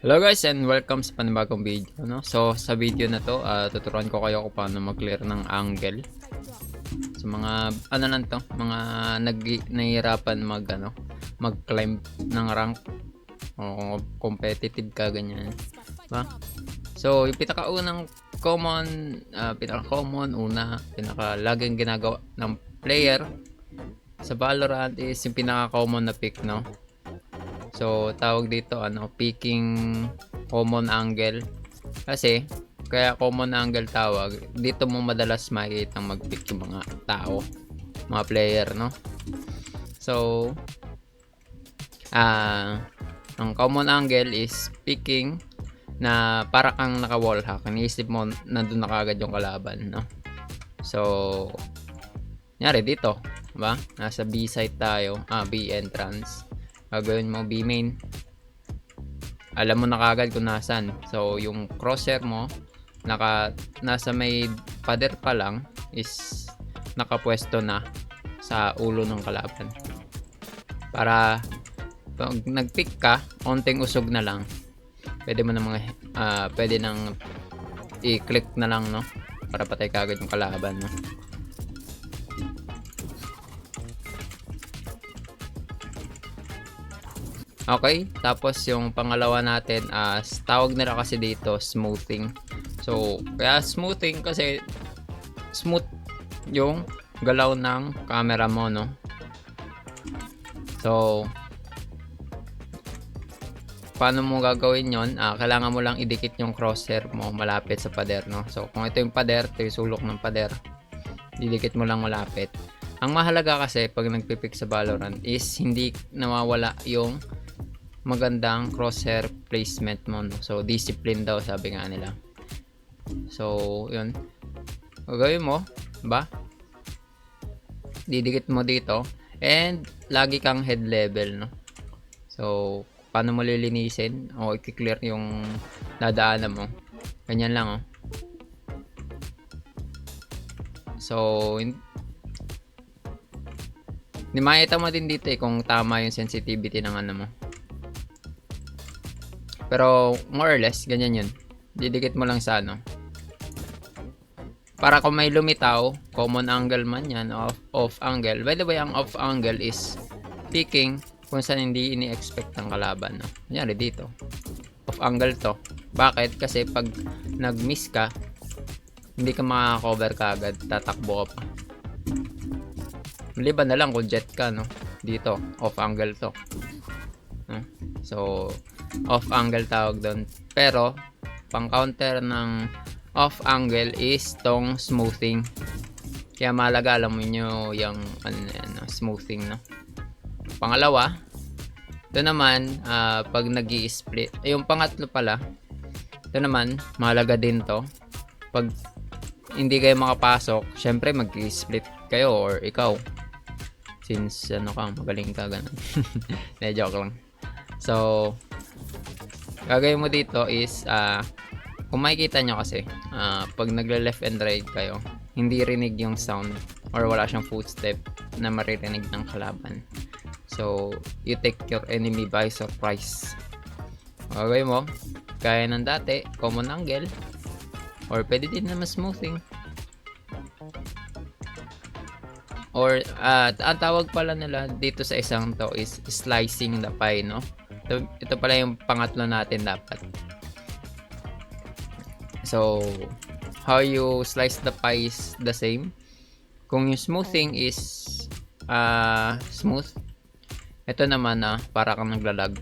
Hello guys and welcome sa panibagong video, no? So sa video na to, tuturuan ko kayo kung paano mag-clear ng angle. So mga ano lang to, mga nahihirapan mag-climb ng rank o competitive ka ganyan, ba? So yung pinaka-common pinaka laging ginagawa ng player sa Valorant is yung pinaka-common na pick, no? So tawag dito picking common angle. Kasi kaya common angle tawag, dito mo madalas makikita mag-pick yung mga tao, mga player, no? So ang common angle is picking na para kang naka-wall hack. Iniisip mo nandun na kagad yung kalaban, no? So nyari dito, ba? Nasa B site tayo, B entrance. Gagawin mo B main. Alam mo na kagad kung nasan. So yung crosshair mo nasa may pader pa lang is nakapwesto na sa ulo ng kalaban. Para pag nag-pick ka, onting usog na lang. Pwede nang i-click na lang, no? Para patay kagad yung kalaban, no? Okay, tapos yung pangalawa natin, tawag nila kasi dito smoothing. So kaya smoothing kasi smooth yung galaw ng camera mo, no? So paano mo gagawin yon? Kailangan mo lang idikit yung crosshair mo malapit sa pader, no? So kung ito yung pader, ito yung sulok ng pader, didikit mo lang malapit. Ang mahalaga kasi pag nagpipick sa Valorant is hindi nawawala yung magandang crosshair placement mo, no? So discipline daw sabi nga nila. So yun, gagawin mo ba, didikit mo dito and lagi kang head level, no? So paano mo lilinisin o i-clear yung dadaanan mo, ganyan lang, oh. So hindi makita mo din dito kung tama yung sensitivity ng ano mo. Pero more or less, ganyan yun. Didikit mo lang sa para kung may lumitaw, common angle man yan, off angle. By the way, ang off angle is picking kung saan hindi ini-expect ng kalaban, no? Kunyari dito, off angle to. Bakit? Kasi pag nag-miss ka, hindi ka makaka-cover kaagad, tatakbo ka pa. Maliban na lang kung jet ka, no? Dito, off angle to, no? So off angle tawag doon. Pero pang counter ng off angle is tong smoothing. Kaya mahalaga alam mo nyo yung smoothing, no? Pangalawa, ito naman pag nag-i-split, yung pangatlo pala, ito naman mahalaga din to. Pag hindi kayo makapasok, syempre mag-i-split kayo or ikaw, since magaling ka ganun. Joke lang. So gagawin mo dito is kung makikita nyo kasi pag nagle left and right kayo, hindi rinig yung sound or wala siyang footstep na maririnig ng kalaban. So you take your enemy by surprise. Gagawin mo kaya ng dati, common angle, or pwede din naman smoothing, or ang tawag pala nila dito sa isang to is slicing the pie, no? Ito pala yung pangatlo natin dapat. So how you slice the pie is the same. Kung yung smoothing is smooth, ito naman para kang naglalag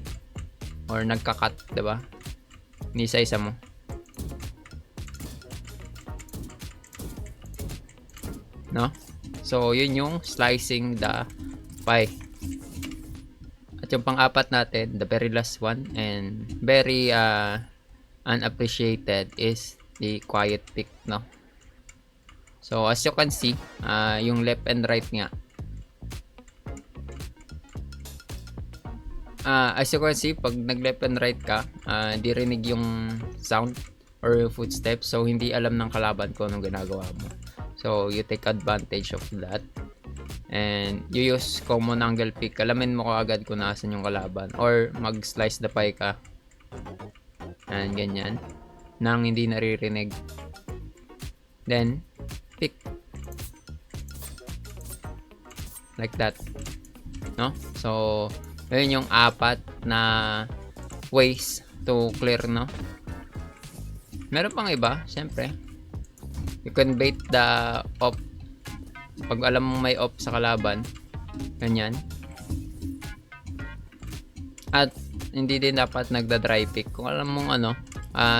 or nagka-cut, diba? Nisa-isa mo. No? So yun yung slicing the pie. At yung pang-apat natin, the very last one and very unappreciated is the quiet pick, no? So as you can see, yung left and right nga, as you can see, pag nag left and right ka, di rinig yung sound or footsteps, so hindi alam ng kalaban kung anong ginagawa mo. So you take advantage of that and you use common angle pick. Alamin mo kaagad kung nasan yung kalaban or mag slice the pie ka. And ganyan. Nang hindi naririnig. Then, pick. Like that. No? So, yun yung 4 na ways to clear, no? Meron pang iba, syempre. You can bait the op. Pag alam mo may op sa kalaban, ganyan. At hindi din dapat nagda-dry pick. Kung alam mong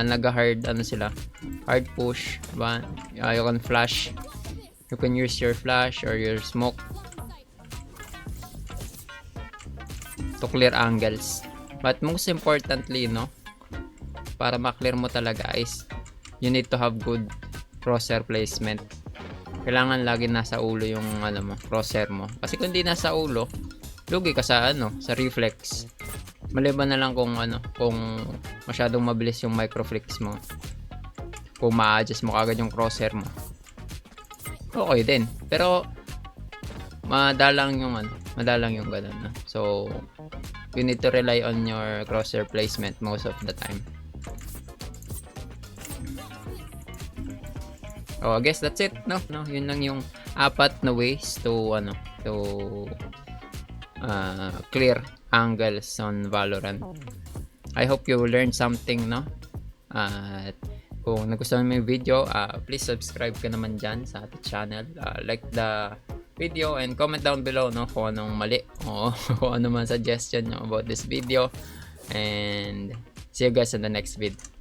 nag-hard sila, hard push, diba? You can flash. You can use your flash or your smoke to clear angles. But most importantly, no, para ma-clear mo talaga is you need to have good crosshair placement. Kailangan lagi nasa ulo yung crosshair mo. Kasi kung hindi nasa ulo, lugi ka sa sa reflex. Maliban na lang kung masyadong mabilis yung microflex mo. Kung ma-adjust mo kagad yung crosshair mo, okay din. Pero madalang yung ganun, no? So you need to rely on your crosshair placement most of the time. Oh, I guess that's it, no? Yun lang yung 4 na ways to clear angles on Valorant. I hope you learned something, no? At kung nagustuhan mo yung video, please subscribe ka naman dyan sa ating channel. Like the video and comment down below, no, kung anong mali o kung ano man suggestion nyo about this video. And see you guys in the next video.